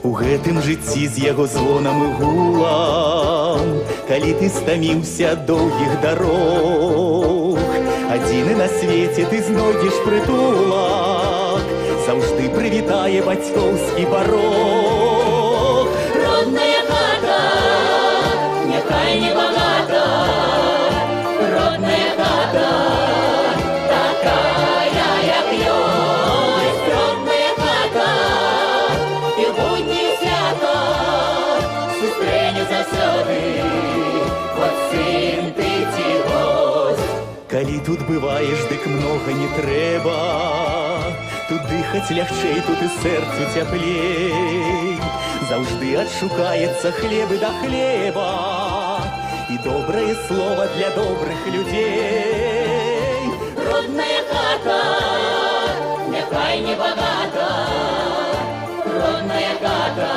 У гэтым жыцці з яго звонам і гулам, калі ты стаміўся доўгіх дарог, адзіны на свеце ты знойдзеш прытулак, заўжды прывітае бацькоўскі парог. Родная хата, няхай не багата, родная хата, такая, як ёсць, родная хата, і будні свята сустрэне заўсёды, хоць сын ты ці госць. Калі тут бываеш, дык многа не трэба, тут дыхаць лягчэй, тут і сэрцу цяплей. Заўжды адшукаецца хлебы да хлеба і добрае слова для добрых людзей. Родная хата, няхай не багата, родная хата,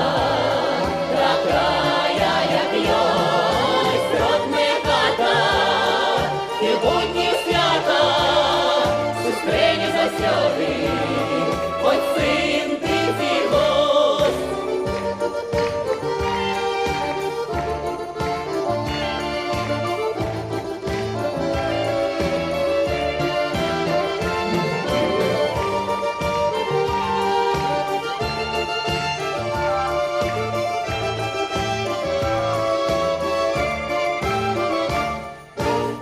такая, як ёсць, родная хата, і будні свята сустрэне заўсёды, хоць сын ты ці госць.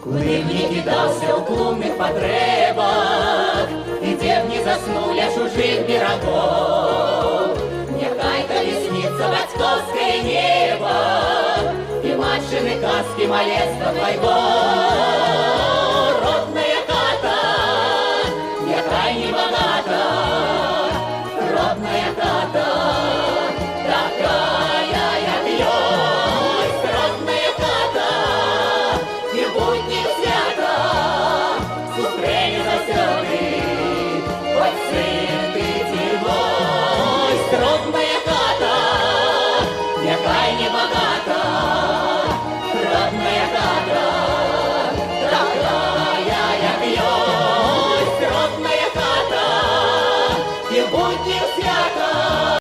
Куды б не кідаўся ў клумных патрэбах, і дзе б не заснуў ля чужых берагоў, няхай калі снится бацькоўскае неба і матчыны казкі маленства твайго.